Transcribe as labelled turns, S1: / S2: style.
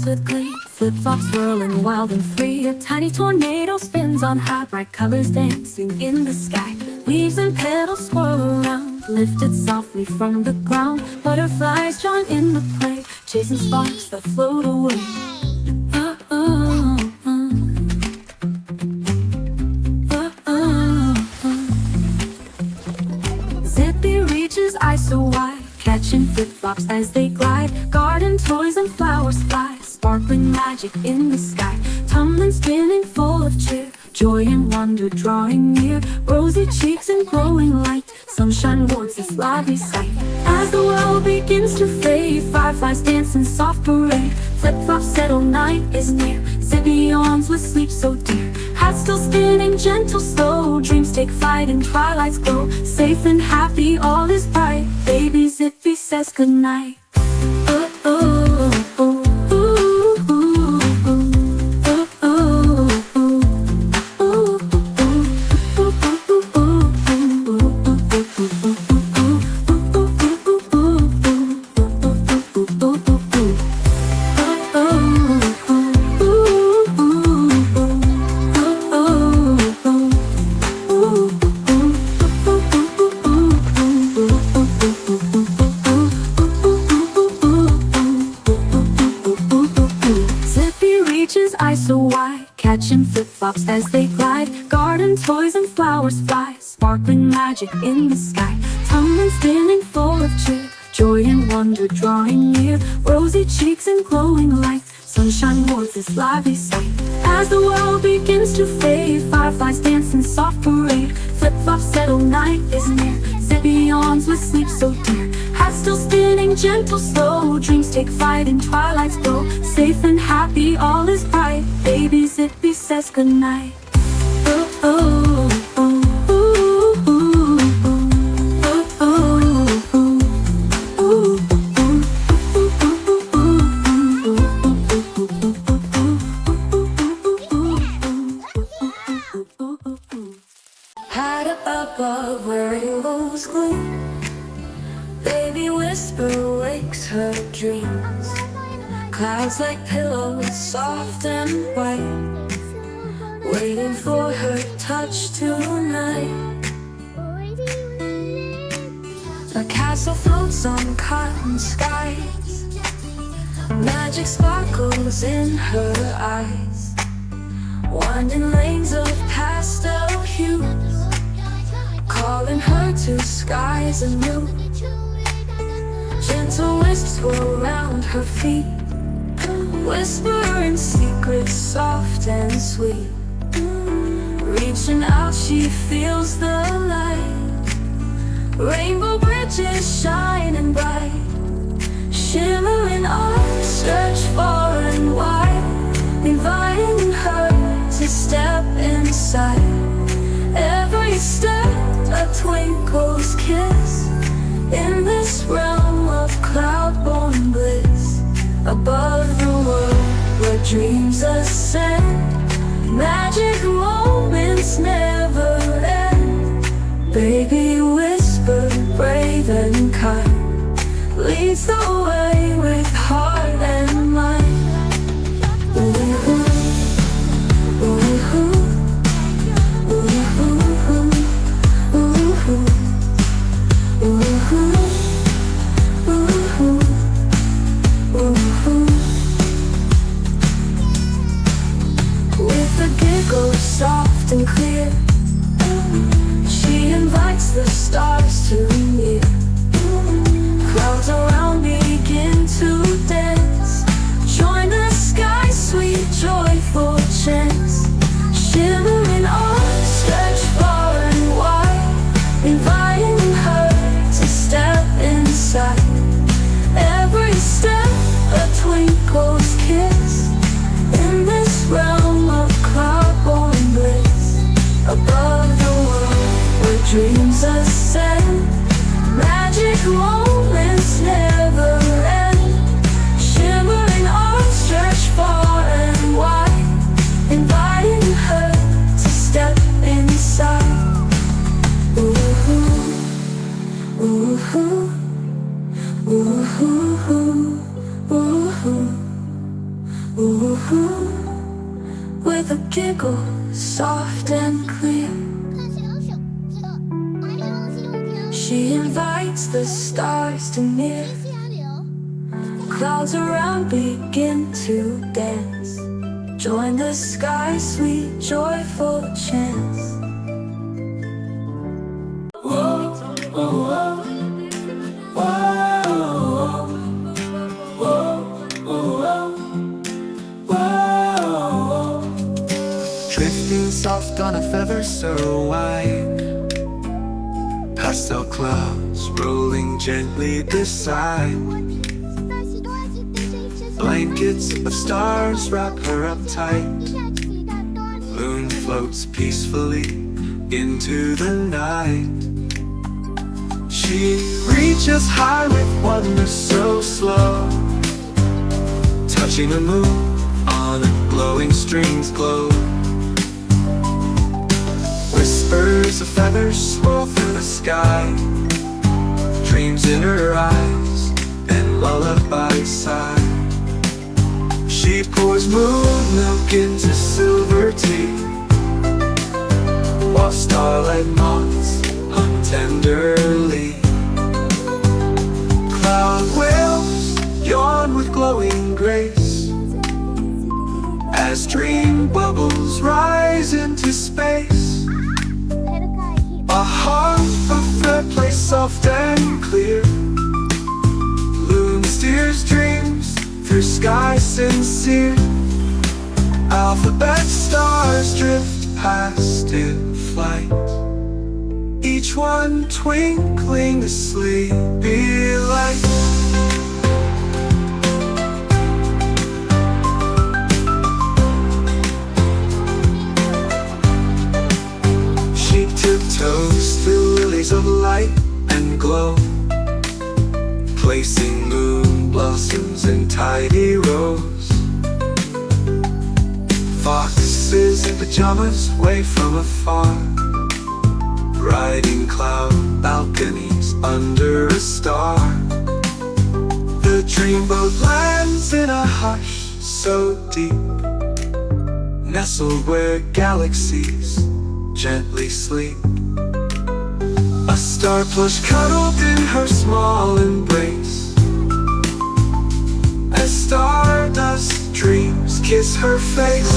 S1: sparks with glee. Flip-flops whirling wild and free. A tiny tornado spins on high, bright colors dancing in the sky. Leaves and petals swirl around, lifted softly from the ground. Butterflies join in the play, chasing sparks that float away. Oh, oh, oh. Oh, oh, oh. Zippy reaches eyes so wide, catching flip-flops as they glide. Garden toys and flowers fly, sparkling magic in the sky. Tumbling, spinning, full of cheer, joy and wonder drawing near. Rosy cheeks and glowing light, sunshine warms this lively sight. As the world begins to fade, fireflies dance in soft parade. Flip-flops settle, night is near. Zippy yawns with sleep so dear. Hats still spinning, gentle, slow. Dreams take flight in twilight's glow. Safe and happy, all is bright. Baby Zippy says goodnight. Oh, oh, oh. Eyes so wide, catching flip-flops as they glide. Garden toys and flowers fly, sparkling magic in the sky. Tumbling, spinning, full of cheer, joy and wonder drawing near. Rosy cheeks and glowing light, sunshine warms this lively sight. As the world begins to fade, fireflies dance in soft parade. Flip-flops settle, night is near. Zippy yawns with sleep so dear. Hats still spinning, gentle, slow. Dreams take flight in twilight's glow. Safe and happy, all is bright. Baby Zippy says goodnight. Oh, oh, oh. High up above where rainbows gleam, baby whisper wakes her dreams. Clouds like pillows, soft and white, waiting for her touch tonight. A castle floats on cotton skies, magic sparkles in her eyes. Winding lanes of pastel hues, calling her to skies anew. Gentle wisps swirl around her feet, whispering secrets soft and sweet. Reaching out, she feels the light. Rainbow bridges shining bright, shimmering arms stretch far and wide, inviting her to step inside. Every step a twinkle's kiss, in this realm of cloud-born bliss. Above the world where dreams ascend, magic moments never end. Baby whisper, brave and kind, leads the way with heart and mind. Ooh, ooh, ooh, ooh, ooh, ooh, ooh. With a giggle soft and clear, she invites the stars to near. Clouds around begin to dance, join the sky's sweet joyful chants. Shimmering arms stretch far and wide, inviting her to step inside. Every step a twinkle's kiss, in this realm of cloud-born bliss. Above the world where dreams ascend, magic moments never end. Shimmering arms stretch far and wide, inviting her to step inside. Ooh, ooh, ooh, ooh, ooh, ooh. sparkle, soft and clear. She invites the stars to near. Clouds around begin to dance. Join the sky's sweet, joyful chants. Whoa, whoa, whoa, whoa, whoa, whoa.
S2: Drifting soft on a feather so white, pastel clouds rolling gently beside. Blankets of stars wrap her up tight. Moon floats peacefully into the night. She reaches high with wonder so slow, touching the moon on a glowing string's glow. Whispers of feathers swirl through the sky, dreams in her eyes and lullaby sigh. She pours moon milk into silver tea, while starlight moths hum tenderly. Cloud whales yawn with glowing grace, as dream bubbles rise into space. A harp of red plays soft and clear. Loon steers dreams through sky sincere. Alphabet stars drift past in flight, each one twinkling a sleepy light. She tiptoes through lilies of light and glow, placing moon blossoms in tidy rows. Foxes in pajamas wave from afar, riding cloud balconies under a star. The dreamboat lands in a hush so deep, nestled where galaxies gently sleep. A star plush cuddled in her small embrace, as stardust dreams kiss her face.